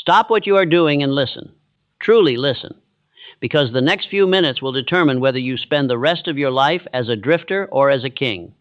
Stop what you are doing and listen. Truly listen. Because the next few minutes will determine whether you spend the rest of your life as a drifter or as a king.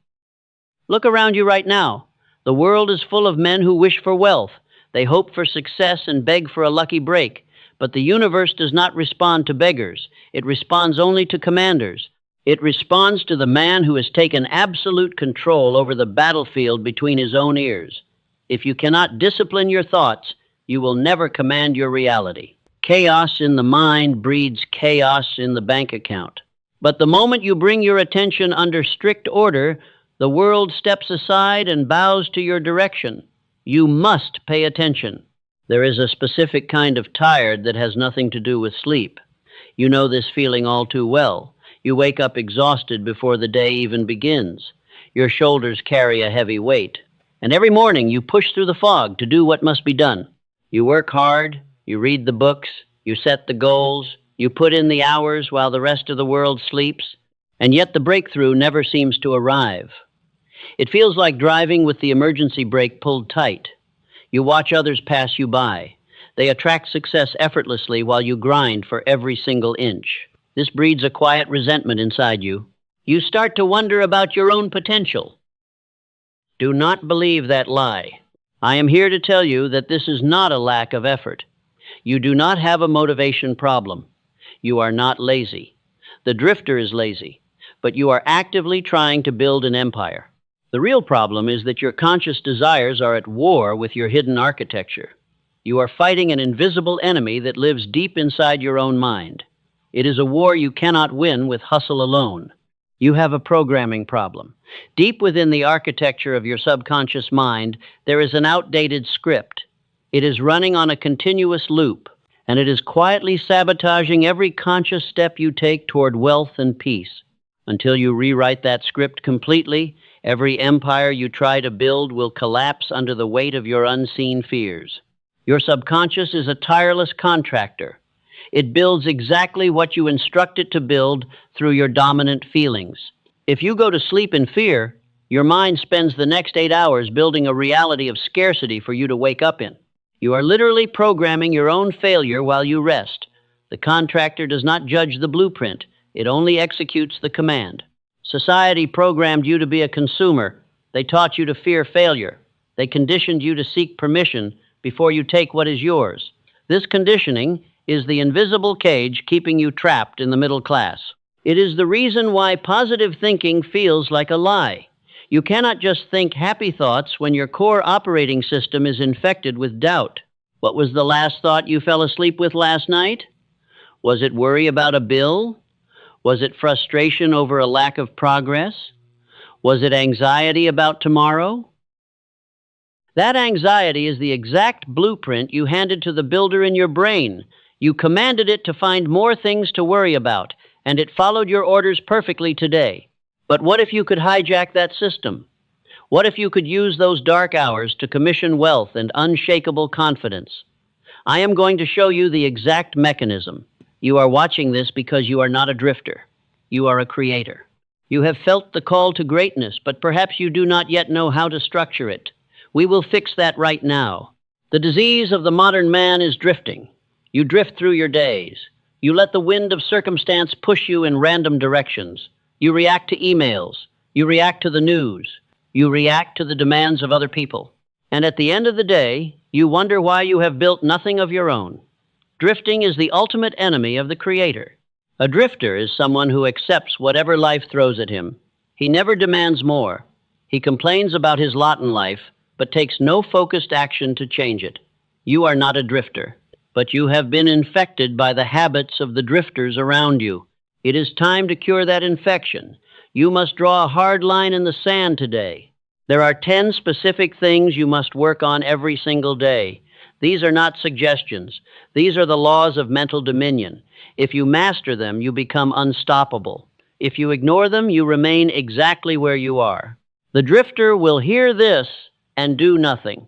Look around you right now. The world is full of men who wish for wealth. They hope for success and beg for a lucky break. But the universe does not respond to beggars. It responds only to commanders. It responds to the man who has taken absolute control over the battlefield between his own ears. If you cannot discipline your thoughts, you will never command your reality. Chaos in the mind breeds chaos in the bank account. But the moment you bring your attention under strict order, the world steps aside and bows to your direction. You must pay attention. There is a specific kind of tired that has nothing to do with sleep. You know this feeling all too well. You wake up exhausted before the day even begins. Your shoulders carry a heavy weight. And every morning you push through the fog to do what must be done. You work hard, you read the books, you set the goals, you put in the hours while the rest of the world sleeps, and yet the breakthrough never seems to arrive. It feels like driving with the emergency brake pulled tight. You watch others pass you by. They attract success effortlessly while you grind for every single inch. This breeds a quiet resentment inside you. You start to wonder about your own potential. Do not believe that lie. I am here to tell you that this is not a lack of effort. You do not have a motivation problem. You are not lazy. The drifter is lazy, but you are actively trying to build an empire. The real problem is that your conscious desires are at war with your hidden architecture. You are fighting an invisible enemy that lives deep inside your own mind. It is a war you cannot win with hustle alone. You have a programming problem. Deep within the architecture of your subconscious mind, there is an outdated script. It is running on a continuous loop, and it is quietly sabotaging every conscious step you take toward wealth and peace. Until you rewrite that script completely, every empire you try to build will collapse under the weight of your unseen fears. Your subconscious is a tireless contractor. It builds exactly what you instruct it to build through your dominant feelings. If you go to sleep in fear, your mind spends the next 8 hours building a reality of scarcity for you to wake up in. You are literally programming your own failure while you rest. The contractor does not judge the blueprint. It only executes the command. Society programmed you to be a consumer. They taught you to fear failure. They conditioned you to seek permission before you take what is yours. This conditioning is the invisible cage keeping you trapped in the middle class. It is the reason why positive thinking feels like a lie. You cannot just think happy thoughts when your core operating system is infected with doubt. What was the last thought you fell asleep with last night? Was it worry about a bill? Was it frustration over a lack of progress? Was it anxiety about tomorrow? That anxiety is the exact blueprint you handed to the builder in your brain. You commanded it to find more things to worry about, and it followed your orders perfectly today. But what if you could hijack that system? What if you could use those dark hours to commission wealth and unshakable confidence? I am going to show you the exact mechanism. You are watching this because you are not a drifter. You are a creator. You have felt the call to greatness, but perhaps you do not yet know how to structure it. We will fix that right now. The disease of the modern man is drifting. You drift through your days. You let the wind of circumstance push you in random directions. You react to emails. You react to the news. You react to the demands of other people. And at the end of the day, you wonder why you have built nothing of your own. Drifting is the ultimate enemy of the creator. A drifter is someone who accepts whatever life throws at him. He never demands more. He complains about his lot in life, but takes no focused action to change it. You are not a drifter, but you have been infected by the habits of the drifters around you. It is time to cure that infection. You must draw a hard line in the sand today. There are 10 specific things you must work on every single day. These are not suggestions. These are the laws of mental dominion. If you master them, you become unstoppable. If you ignore them, you remain exactly where you are. The drifter will hear this and do nothing.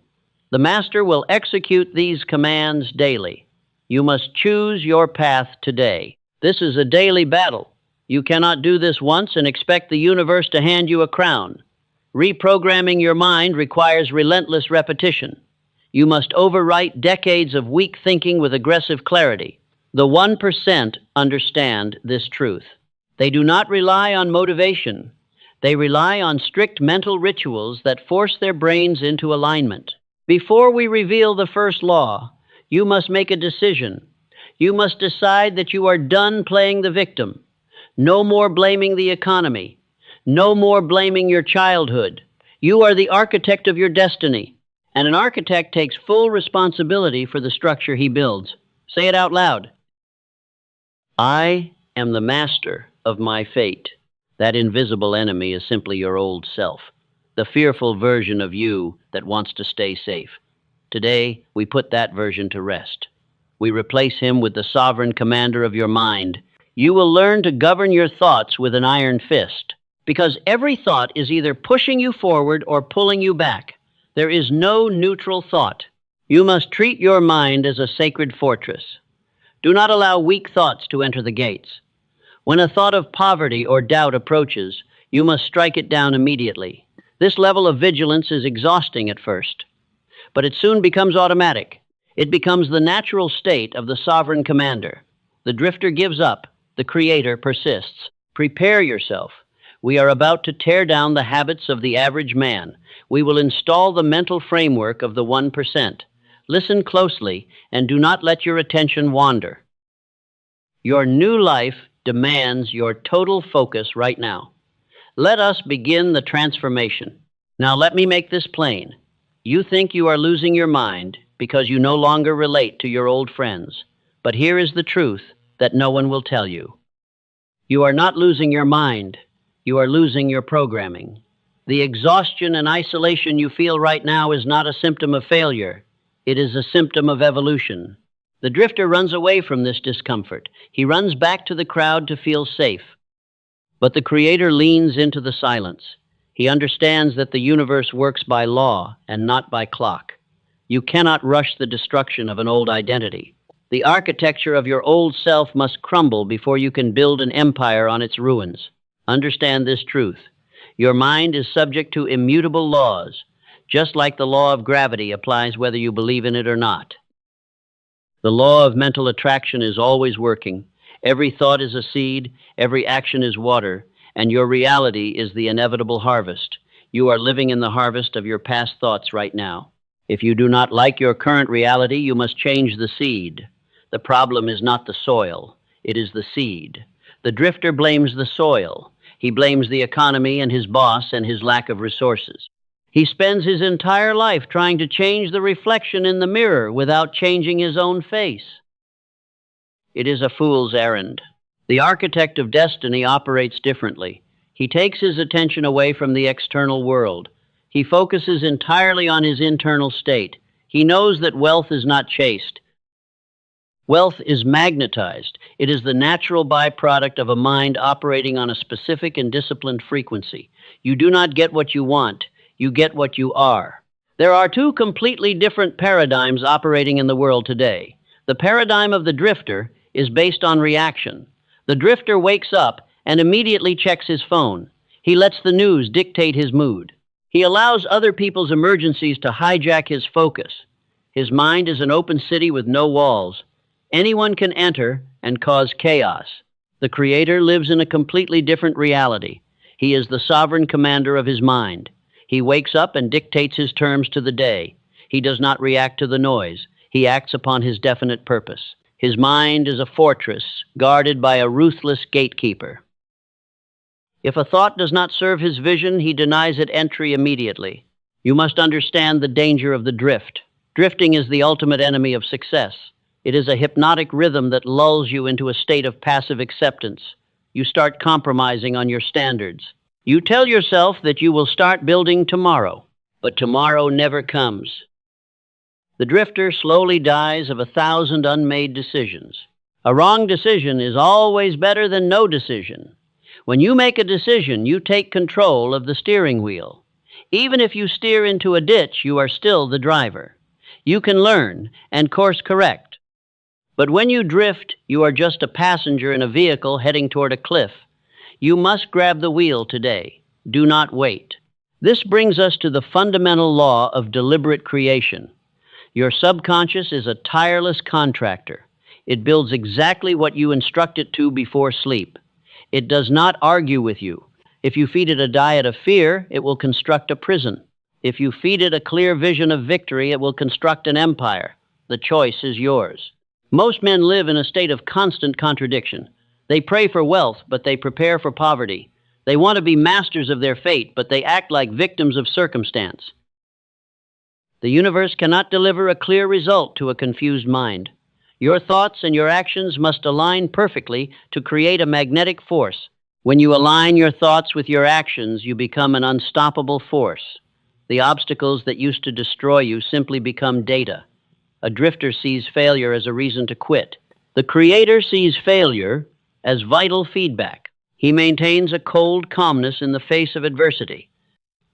The master will execute these commands daily. You must choose your path today. This is a daily battle. You cannot do this once and expect the universe to hand you a crown. Reprogramming your mind requires relentless repetition. You must overwrite decades of weak thinking with aggressive clarity. The 1% understand this truth. They do not rely on motivation. They rely on strict mental rituals that force their brains into alignment. Before we reveal the first law, you must make a decision. You must decide that you are done playing the victim. No more blaming the economy. No more blaming your childhood. You are the architect of your destiny, and an architect takes full responsibility for the structure he builds. Say it out loud. I am the master of my fate. That invisible enemy is simply your old self, the fearful version of you that wants to stay safe. Today, we put that version to rest. We replace him with the sovereign commander of your mind. You will learn to govern your thoughts with an iron fist, because every thought is either pushing you forward or pulling you back. There is no neutral thought. You must treat your mind as a sacred fortress. Do not allow weak thoughts to enter the gates. When a thought of poverty or doubt approaches, you must strike it down immediately. This level of vigilance is exhausting at first, but it soon becomes automatic. It becomes the natural state of the sovereign commander. The drifter gives up. The creator persists. Prepare yourself. We are about to tear down the habits of the average man. We will install the mental framework of the 1%. Listen closely and do not let your attention wander. Your new life demands your total focus right now. Let us begin the transformation. Now let me make this plain. You think you are losing your mind because you no longer relate to your old friends. But here is the truth that no one will tell you. You are not losing your mind. You are losing your programming. The exhaustion and isolation you feel right now is not a symptom of failure. It is a symptom of evolution. The drifter runs away from this discomfort. He runs back to the crowd to feel safe. But the creator leans into the silence. He understands that the universe works by law and not by clock. You cannot rush the destruction of an old identity. The architecture of your old self must crumble before you can build an empire on its ruins. Understand this truth. Your mind is subject to immutable laws, just like the law of gravity applies whether you believe in it or not. The law of mental attraction is always working. Every thought is a seed, every action is water, and your reality is the inevitable harvest. You are living in the harvest of your past thoughts right now. If you do not like your current reality, you must change the seed. The problem is not the soil, it is the seed. The drifter blames the soil. He blames the economy and his boss and his lack of resources. He spends his entire life trying to change the reflection in the mirror without changing his own face. It is a fool's errand. The architect of destiny operates differently. He takes his attention away from the external world. He focuses entirely on his internal state. He knows that wealth is not chased. Wealth is magnetized. It is the natural byproduct of a mind operating on a specific and disciplined frequency. You do not get what you want. You get what you are. There are two completely different paradigms operating in the world today. The paradigm of the drifter is based on reaction. The drifter wakes up and immediately checks his phone. He lets the news dictate his mood. He allows other people's emergencies to hijack his focus. His mind is an open city with no walls. Anyone can enter and cause chaos. The creator lives in a completely different reality. He is the sovereign commander of his mind. He wakes up and dictates his terms to the day. He does not react to the noise. He acts upon his definite purpose. His mind is a fortress guarded by a ruthless gatekeeper. If a thought does not serve his vision, he denies it entry immediately. You must understand the danger of the drift. Drifting is the ultimate enemy of success. It is a hypnotic rhythm that lulls you into a state of passive acceptance. You start compromising on your standards. You tell yourself that you will start building tomorrow, but tomorrow never comes. The drifter slowly dies of 1,000 unmade decisions. A wrong decision is always better than no decision. When you make a decision, you take control of the steering wheel. Even if you steer into a ditch, you are still the driver. You can learn and course correct. But when you drift, you are just a passenger in a vehicle heading toward a cliff. You must grab the wheel today. Do not wait. This brings us to the fundamental law of deliberate creation. Your subconscious is a tireless contractor. It builds exactly what you instruct it to before sleep. It does not argue with you. If you feed it a diet of fear, it will construct a prison. If you feed it a clear vision of victory, it will construct an empire. The choice is yours. Most men live in a state of constant contradiction. They pray for wealth, but they prepare for poverty. They want to be masters of their fate, but they act like victims of circumstance. The universe cannot deliver a clear result to a confused mind. Your thoughts and your actions must align perfectly to create a magnetic force. When you align your thoughts with your actions, you become an unstoppable force. The obstacles that used to destroy you simply become data. A drifter sees failure as a reason to quit. The creator sees failure as vital feedback. He maintains a cold calmness in the face of adversity.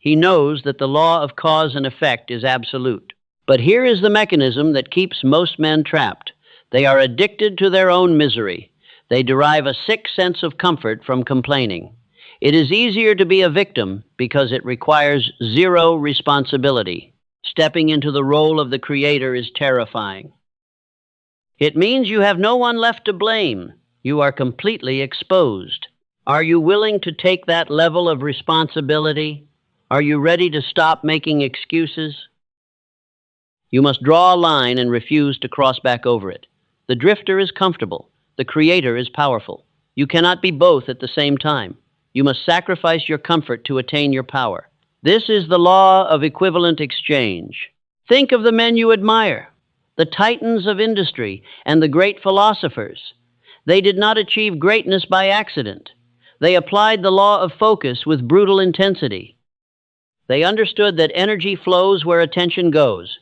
He knows that the law of cause and effect is absolute. But here is the mechanism that keeps most men trapped. They are addicted to their own misery. They derive a sick sense of comfort from complaining. It is easier to be a victim because it requires zero responsibility. Stepping into the role of the creator is terrifying. It means you have no one left to blame. You are completely exposed. Are you willing to take that level of responsibility? Are you ready to stop making excuses? You must draw a line and refuse to cross back over it. The drifter is comfortable. The creator is powerful. You cannot be both at the same time. You must sacrifice your comfort to attain your power. This is the law of equivalent exchange. Think of the men you admire, the titans of industry, and the great philosophers. They did not achieve greatness by accident. They applied the law of focus with brutal intensity. They understood that energy flows where attention goes.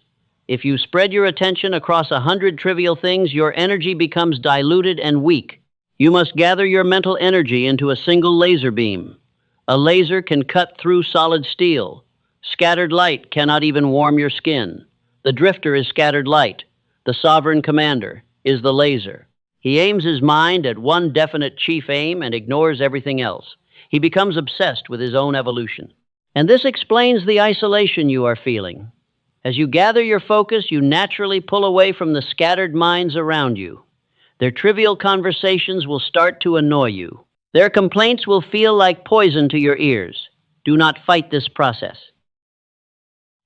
If you spread your attention across 100 trivial things, your energy becomes diluted and weak. You must gather your mental energy into a single laser beam. A laser can cut through solid steel. Scattered light cannot even warm your skin. The drifter is scattered light. The sovereign commander is the laser. He aims his mind at one definite chief aim and ignores everything else. He becomes obsessed with his own evolution. And this explains the isolation you are feeling. As you gather your focus, you naturally pull away from the scattered minds around you. Their trivial conversations will start to annoy you. Their complaints will feel like poison to your ears. Do not fight this process.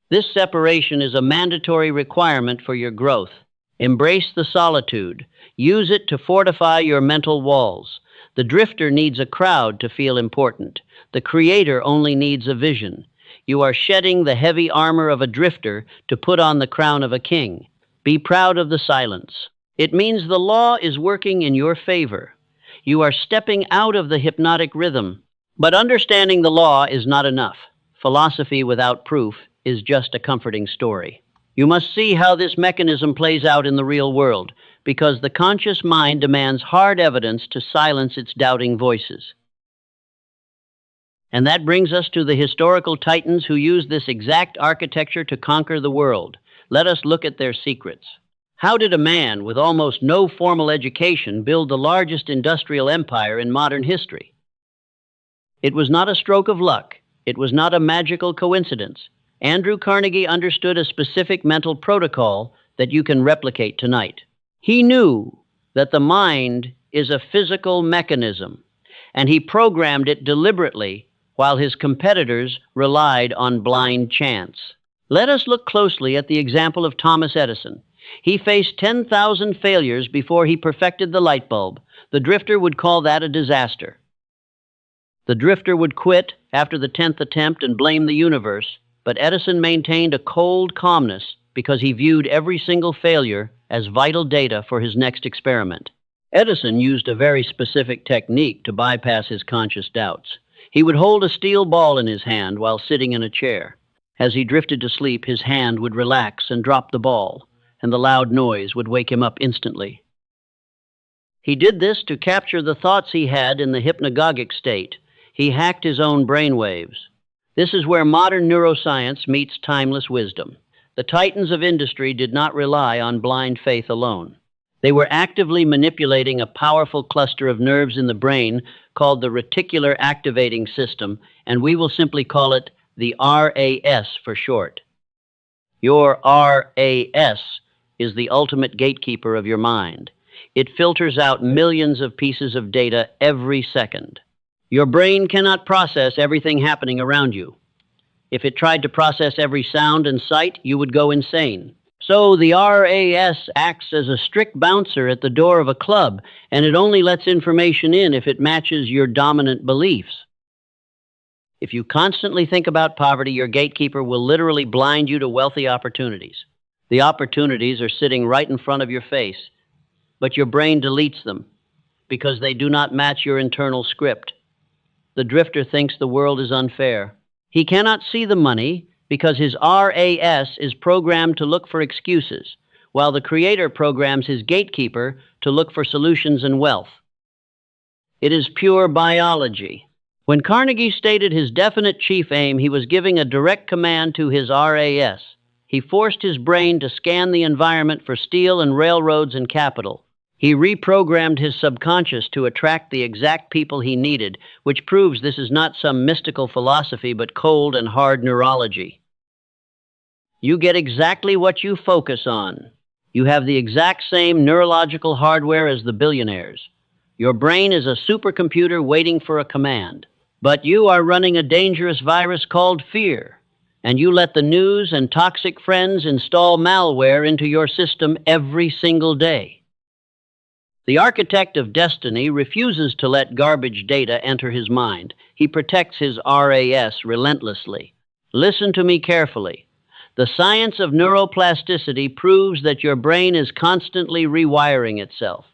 This separation is a mandatory requirement for your growth. Embrace the solitude. Use it to fortify your mental walls. The drifter needs a crowd to feel important. The creator only needs a vision. You are shedding the heavy armor of a drifter to put on the crown of a king. Be proud of the silence. It means the law is working in your favor. You are stepping out of the hypnotic rhythm. But understanding the law is not enough. Philosophy without proof is just a comforting story. You must see how this mechanism plays out in the real world, because the conscious mind demands hard evidence to silence its doubting voices. And that brings us to the historical titans who used this exact architecture to conquer the world. Let us look at their secrets. How did a man with almost no formal education build the largest industrial empire in modern history? It was not a stroke of luck. It was not a magical coincidence. Andrew Carnegie understood a specific mental protocol that you can replicate tonight. He knew that the mind is a physical mechanism, and he programmed it deliberately while his competitors relied on blind chance. Let us look closely at the example of Thomas Edison. He faced 10,000 failures before he perfected the light bulb. The drifter would call that a disaster. The drifter would quit after the 10th attempt and blame the universe, but Edison maintained a cold calmness because he viewed every single failure as vital data for his next experiment. Edison used a very specific technique to bypass his conscious doubts. He would hold a steel ball in his hand while sitting in a chair. As he drifted to sleep, his hand would relax and drop the ball, and the loud noise would wake him up instantly. He did this to capture the thoughts he had in the hypnagogic state. He hacked his own brainwaves. This is where modern neuroscience meets timeless wisdom. The titans of industry did not rely on blind faith alone. They were actively manipulating a powerful cluster of nerves in the brain called the Reticular Activating System, and we will simply call it the RAS for short. Your RAS is the ultimate gatekeeper of your mind. It filters out millions of pieces of data every second. Your brain cannot process everything happening around you. If it tried to process every sound and sight, you would go insane. So the RAS acts as a strict bouncer at the door of a club, and it only lets information in if it matches your dominant beliefs. If you constantly think about poverty, your gatekeeper will literally blind you to wealthy opportunities. The opportunities are sitting right in front of your face, but your brain deletes them because they do not match your internal script. The drifter thinks the world is unfair. He cannot see the money because his RAS is programmed to look for excuses, while the creator programs his gatekeeper to look for solutions and wealth. It is pure biology. When Carnegie stated his definite chief aim, he was giving a direct command to his RAS. He forced his brain to scan the environment for steel and railroads and capital. He reprogrammed his subconscious to attract the exact people he needed, which proves this is not some mystical philosophy but cold and hard neurology. You get exactly what you focus on. You have the exact same neurological hardware as the billionaires. Your brain is a supercomputer waiting for a command. But you are running a dangerous virus called fear, and you let the news and toxic friends install malware into your system every single day. The architect of destiny refuses to let garbage data enter his mind. He protects his RAS relentlessly. Listen to me carefully. The science of neuroplasticity proves that your brain is constantly rewiring itself.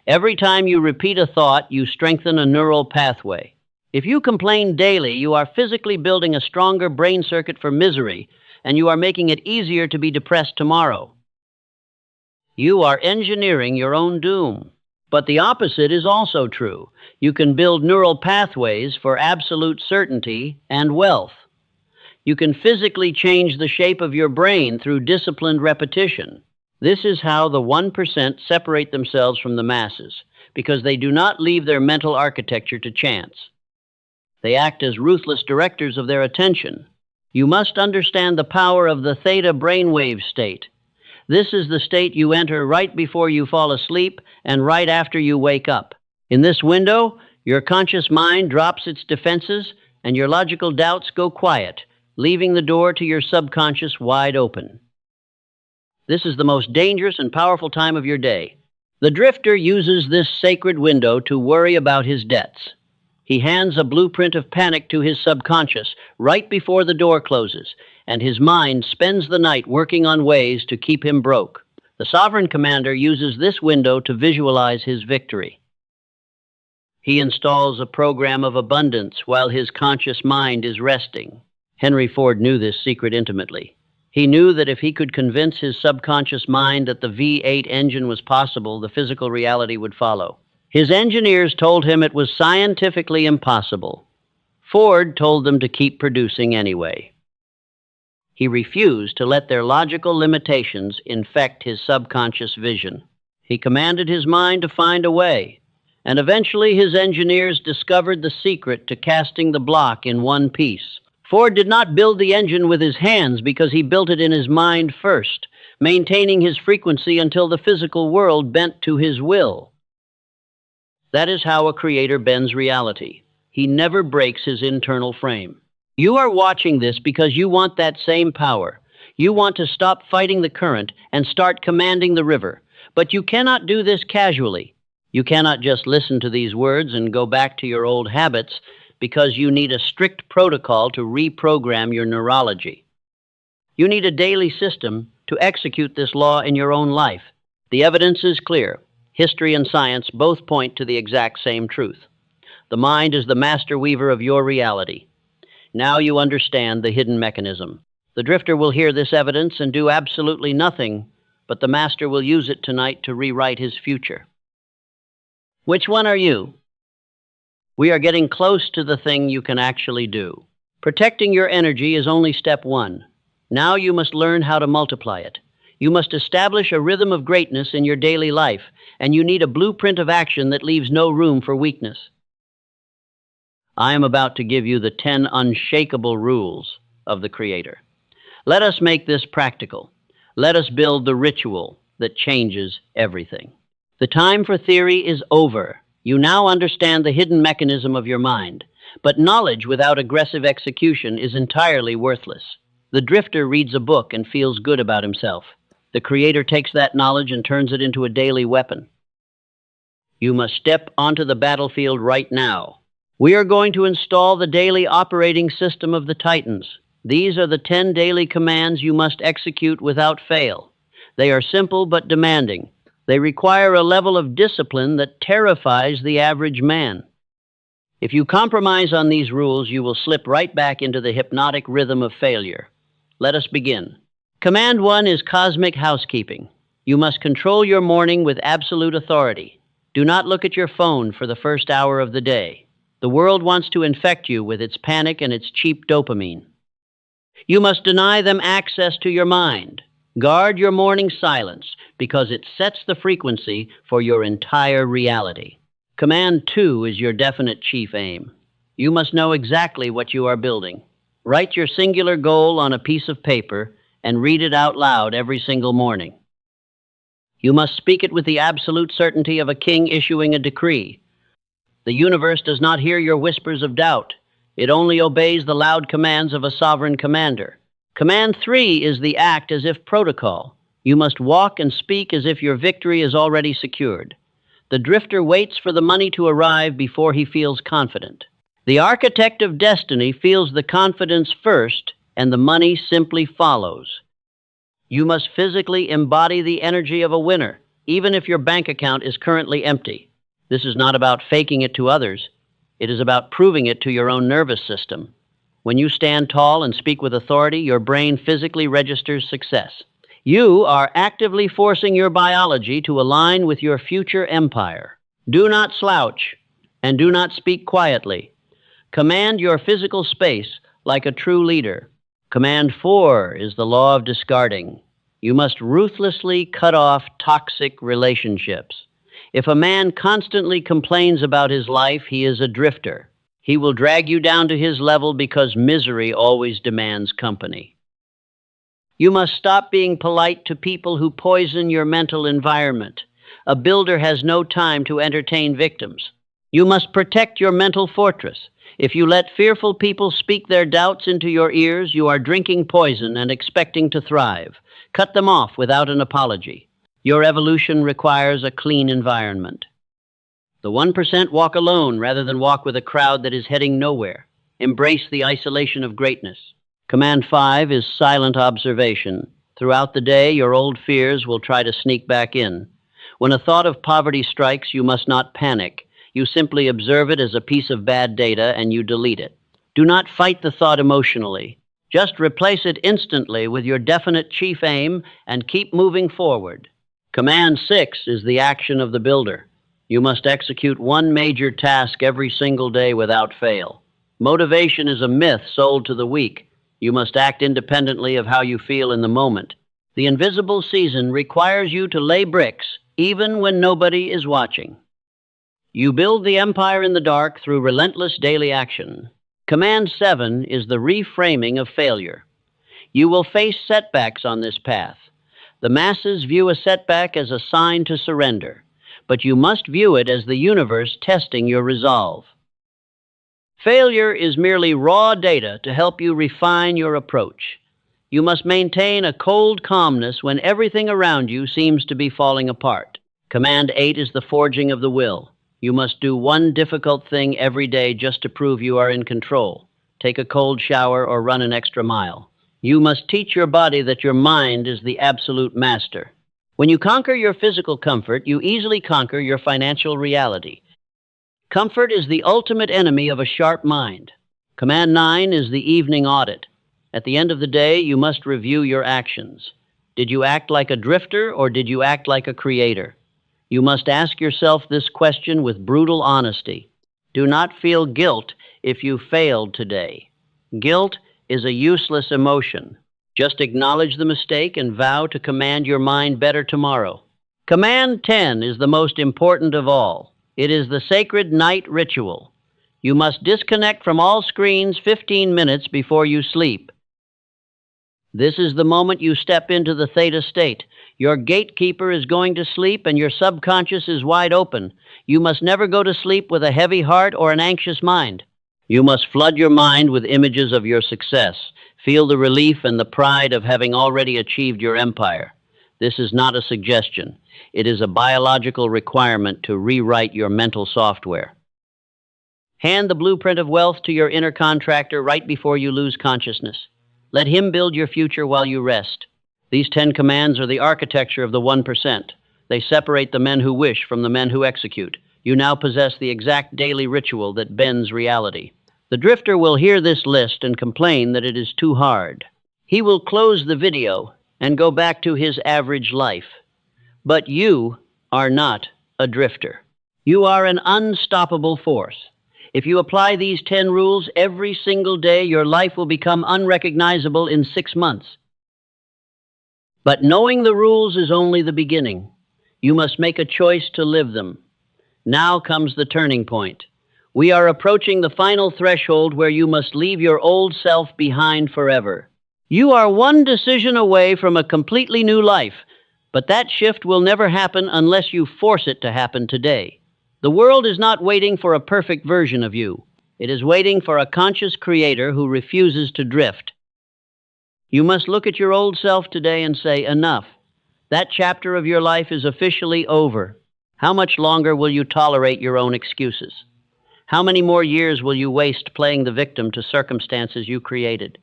Every time you repeat a thought, you strengthen a neural pathway. If you complain daily, you are physically building a stronger brain circuit for misery, and you are making it easier to be depressed tomorrow. You are engineering your own doom. But the opposite is also true. You can build neural pathways for absolute certainty and wealth. You can physically change the shape of your brain through disciplined repetition. This is how the 1% separate themselves from the masses, because they do not leave their mental architecture to chance. They act as ruthless directors of their attention. You must understand the power of the theta brainwave state. This is the state you enter right before you fall asleep and right after you wake up. In this window, your conscious mind drops its defenses and your logical doubts go quiet, leaving the door to your subconscious wide open. This is the most dangerous and powerful time of your day. The drifter uses this sacred window to worry about his debts. He hands a blueprint of panic to his subconscious right before the door closes, and his mind spends the night working on ways to keep him broke. The sovereign commander uses this window to visualize his victory. He installs a program of abundance while his conscious mind is resting. Henry Ford knew this secret intimately. He knew that if he could convince his subconscious mind that the V8 engine was possible, the physical reality would follow. His engineers told him it was scientifically impossible. Ford told them to keep producing anyway. He refused to let their logical limitations infect his subconscious vision. He commanded his mind to find a way, and eventually his engineers discovered the secret to casting the block in one piece. Ford did not build the engine with his hands because he built it in his mind first, maintaining his frequency until the physical world bent to his will. That is how a creator bends reality. He never breaks his internal frame. You are watching this because you want that same power. You want to stop fighting the current and start commanding the river. But you cannot do this casually. You cannot just listen to these words and go back to your old habits because you need a strict protocol to reprogram your neurology. You need a daily system to execute this law in your own life. The evidence is clear. History and science both point to the exact same truth. The mind is the master weaver of your reality. Now you understand the hidden mechanism. The drifter will hear this evidence and do absolutely nothing, but the master will use it tonight to rewrite his future. Which one are you? We are getting close to the thing you can actually do. Protecting your energy is only step one. Now you must learn how to multiply it. You must establish a rhythm of greatness in your daily life, and you need a blueprint of action that leaves no room for weakness. I am about to give you the 10 unshakable rules of the Creator. Let us make this practical. Let us build the ritual that changes everything. The time for theory is over. You now understand the hidden mechanism of your mind. But knowledge without aggressive execution is entirely worthless. The drifter reads a book and feels good about himself. The creator takes that knowledge and turns it into a daily weapon. You must step onto the battlefield right now. We are going to install the daily operating system of the Titans. These are the 10 daily commands you must execute without fail. They are simple but demanding. They require a level of discipline that terrifies the average man. If you compromise on these rules, you will slip right back into the hypnotic rhythm of failure. Let us begin. Command 1 is cosmic housekeeping. You must control your morning with absolute authority. Do not look at your phone for the first hour of the day. The world wants to infect you with its panic and its cheap dopamine. You must deny them access to your mind. Guard your morning silence because it sets the frequency for your entire reality. Command 2 is your definite chief aim. You must know exactly what you are building. Write your singular goal on a piece of paper and read it out loud every single morning. You must speak it with the absolute certainty of a king issuing a decree. The universe does not hear your whispers of doubt. It only obeys the loud commands of a sovereign commander. Command 3 is the act as if protocol. You must walk and speak as if your victory is already secured. The drifter waits for the money to arrive before he feels confident. The architect of destiny feels the confidence first, and the money simply follows. You must physically embody the energy of a winner, even if your bank account is currently empty. This is not about faking it to others. It is about proving it to your own nervous system. When you stand tall and speak with authority, your brain physically registers success. You are actively forcing your biology to align with your future empire. Do not slouch, and do not speak quietly. Command your physical space like a true leader. Command 4 is the law of discarding. You must ruthlessly cut off toxic relationships. If a man constantly complains about his life, he is a drifter. He will drag you down to his level because misery always demands company. You must stop being polite to people who poison your mental environment. A builder has no time to entertain victims. You must protect your mental fortress. If you let fearful people speak their doubts into your ears, you are drinking poison and expecting to thrive. Cut them off without an apology. Your evolution requires a clean environment. The 1% walk alone rather than walk with a crowd that is heading nowhere. Embrace the isolation of greatness. Command 5 is silent observation. Throughout the day, your old fears will try to sneak back in. When a thought of poverty strikes, you must not panic. You simply observe it as a piece of bad data and you delete it. Do not fight the thought emotionally. Just replace it instantly with your definite chief aim and keep moving forward. Command 6 is the action of the builder. You must execute one major task every single day without fail. Motivation is a myth sold to the weak. You must act independently of how you feel in the moment. The invisible season requires you to lay bricks, even when nobody is watching. You build the empire in the dark through relentless daily action. Command 7 is the reframing of failure. You will face setbacks on this path. The masses view a setback as a sign to surrender, but you must view it as the universe testing your resolve. Failure is merely raw data to help you refine your approach. You must maintain a cold calmness when everything around you seems to be falling apart. Command 8 is the forging of the will. You must do one difficult thing every day just to prove you are in control. Take a cold shower or run an extra mile. You must teach your body that your mind is the absolute master. When you conquer your physical comfort, you easily conquer your financial reality. Comfort is the ultimate enemy of a sharp mind. Command 9 is the evening audit. At the end of the day, you must review your actions. Did you act like a drifter or did you act like a creator? You must ask yourself this question with brutal honesty. Do not feel guilt if you failed today. Guilt is a useless emotion. Just acknowledge the mistake and vow to command your mind better tomorrow. Command 10 is the most important of all. It is the sacred night ritual. You must disconnect from all screens 15 minutes before you sleep. This is the moment you step into the theta state. Your gatekeeper is going to sleep and your subconscious is wide open. You must never go to sleep with a heavy heart or an anxious mind. You must flood your mind with images of your success. Feel the relief and the pride of having already achieved your empire. This is not a suggestion. It is a biological requirement to rewrite your mental software. Hand the blueprint of wealth to your inner contractor right before you lose consciousness. Let him build your future while you rest. These 10 commands are the architecture of the 1%. They separate the men who wish from the men who execute. You now possess the exact daily ritual that bends reality. The drifter will hear this list and complain that it is too hard. He will close the video and go back to his average life. But you are not a drifter. You are an unstoppable force. If you apply these 10 rules every single day, your life will become unrecognizable in 6 months. But knowing the rules is only the beginning. You must make a choice to live them. Now comes the turning point. We are approaching the final threshold where you must leave your old self behind forever. You are one decision away from a completely new life, but that shift will never happen unless you force it to happen today. The world is not waiting for a perfect version of you. It is waiting for a conscious creator who refuses to drift. You must look at your old self today and say, enough. That chapter of your life is officially over. How much longer will you tolerate your own excuses? How many more years will you waste playing the victim to circumstances you created?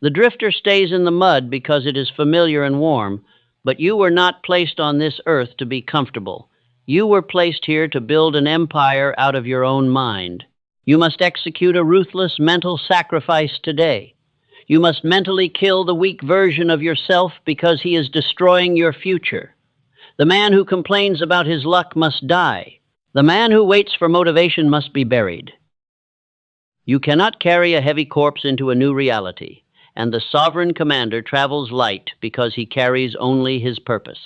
The drifter stays in the mud because it is familiar and warm, but you were not placed on this earth to be comfortable. You were placed here to build an empire out of your own mind. You must execute a ruthless mental sacrifice today. You must mentally kill the weak version of yourself because he is destroying your future. The man who complains about his luck must die. The man who waits for motivation must be buried. You cannot carry a heavy corpse into a new reality, and the sovereign commander travels light because he carries only his purpose.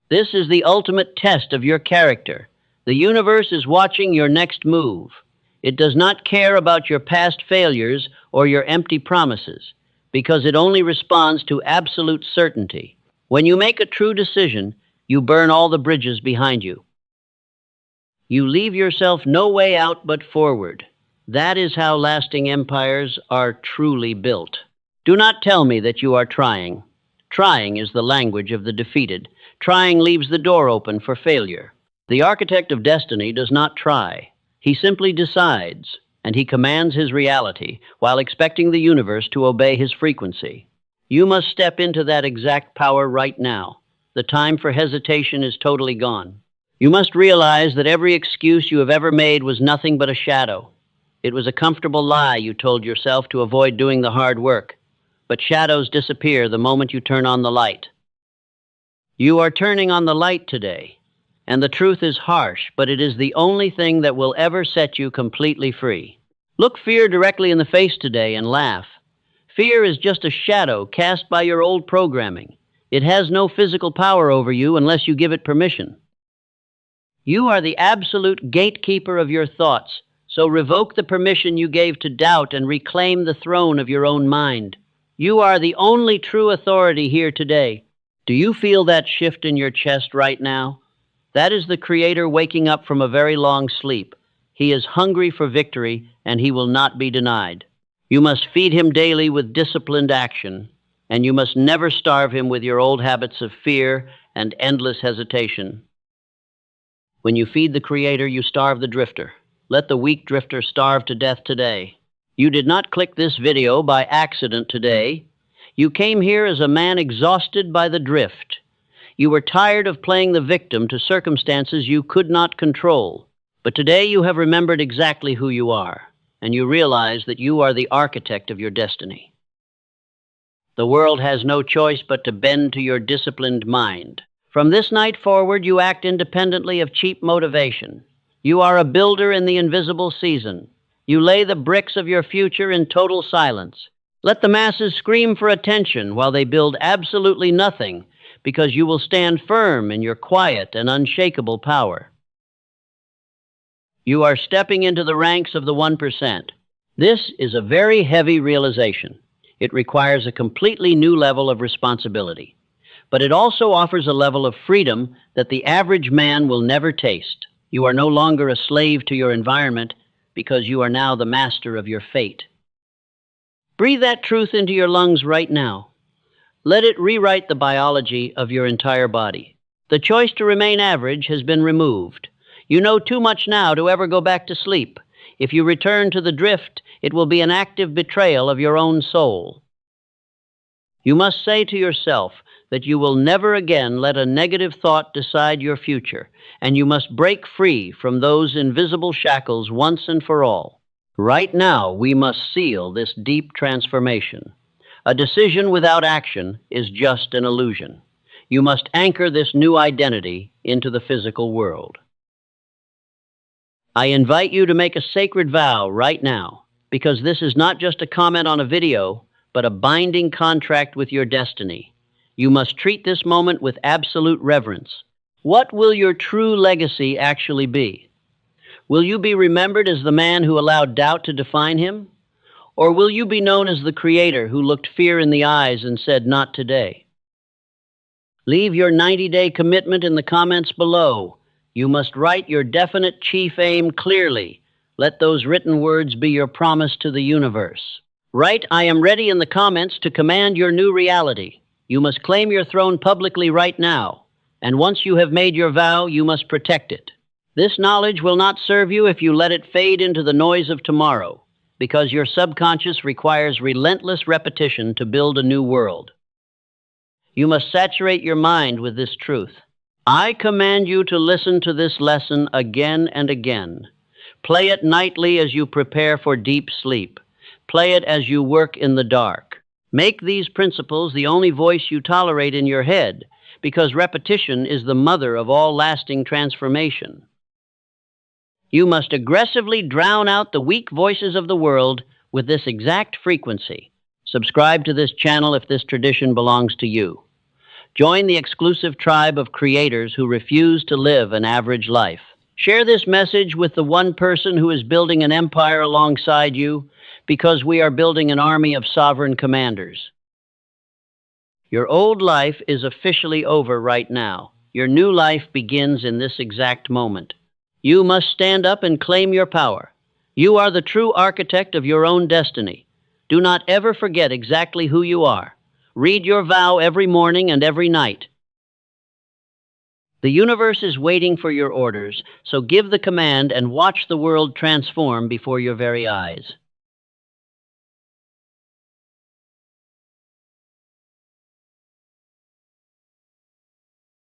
This is the ultimate test of your character. The universe is watching your next move. It does not care about your past failures or your empty promises, because it only responds to absolute certainty. When you make a true decision, you burn all the bridges behind you. You leave yourself no way out but forward. That is how lasting empires are truly built. Do not tell me that you are trying. Trying is the language of the defeated. Trying leaves the door open for failure. The architect of destiny does not try. He simply decides, and he commands his reality while expecting the universe to obey his frequency. You must step into that exact power right now. The time for hesitation is totally gone. You must realize that every excuse you have ever made was nothing but a shadow. It was a comfortable lie you told yourself to avoid doing the hard work. But shadows disappear the moment you turn on the light. You are turning on the light today, and the truth is harsh, but it is the only thing that will ever set you completely free. Look fear directly in the face today and laugh. Fear is just a shadow cast by your old programming. It has no physical power over you unless you give it permission. You are the absolute gatekeeper of your thoughts, so revoke the permission you gave to doubt and reclaim the throne of your own mind. You are the only true authority here today. Do you feel that shift in your chest right now? That is the Creator waking up from a very long sleep. He is hungry for victory, and he will not be denied. You must feed him daily with disciplined action, and you must never starve him with your old habits of fear and endless hesitation. When you feed the Creator, you starve the drifter. Let the weak drifter starve to death today. You did not click this video by accident today. You came here as a man exhausted by the drift. You were tired of playing the victim to circumstances you could not control. But today you have remembered exactly who you are, and you realize that you are the architect of your destiny. The world has no choice but to bend to your disciplined mind. From this night forward, you act independently of cheap motivation. You are a builder in the invisible season. You lay the bricks of your future in total silence. Let the masses scream for attention while they build absolutely nothing, because you will stand firm in your quiet and unshakable power. You are stepping into the ranks of the 1%. This is a very heavy realization. It requires a completely new level of responsibility. But it also offers a level of freedom that the average man will never taste. You are no longer a slave to your environment because you are now the master of your fate. Breathe that truth into your lungs right now. Let it rewrite the biology of your entire body. The choice to remain average has been removed. You know too much now to ever go back to sleep. If you return to the drift, it will be an active betrayal of your own soul. You must say to yourself that you will never again let a negative thought decide your future, and you must break free from those invisible shackles once and for all. Right now, we must seal this deep transformation. A decision without action is just an illusion. You must anchor this new identity into the physical world. I invite you to make a sacred vow right now, because this is not just a comment on a video, but a binding contract with your destiny. You must treat this moment with absolute reverence. What will your true legacy actually be? Will you be remembered as the man who allowed doubt to define him? Or will you be known as the creator who looked fear in the eyes and said, "Not today"? Leave your 90-day commitment in the comments below. You must write your definite chief aim clearly. Let those written words be your promise to the universe. Write "I am ready" in the comments to command your new reality. You must claim your throne publicly right now. And once you have made your vow, you must protect it. This knowledge will not serve you if you let it fade into the noise of tomorrow, because your subconscious requires relentless repetition to build a new world. You must saturate your mind with this truth. I command you to listen to this lesson again and again. Play it nightly as you prepare for deep sleep. Play it as you work in the dark. Make these principles the only voice you tolerate in your head, because repetition is the mother of all lasting transformation. You must aggressively drown out the weak voices of the world with this exact frequency. Subscribe to this channel if this tradition belongs to you. Join the exclusive tribe of creators who refuse to live an average life. Share this message with the one person who is building an empire alongside you, because we are building an army of sovereign commanders. Your old life is officially over right now. Your new life begins in this exact moment. You must stand up and claim your power. You are the true architect of your own destiny. Do not ever forget exactly who you are. Read your vow every morning and every night. The universe is waiting for your orders, so give the command and watch the world transform before your very eyes.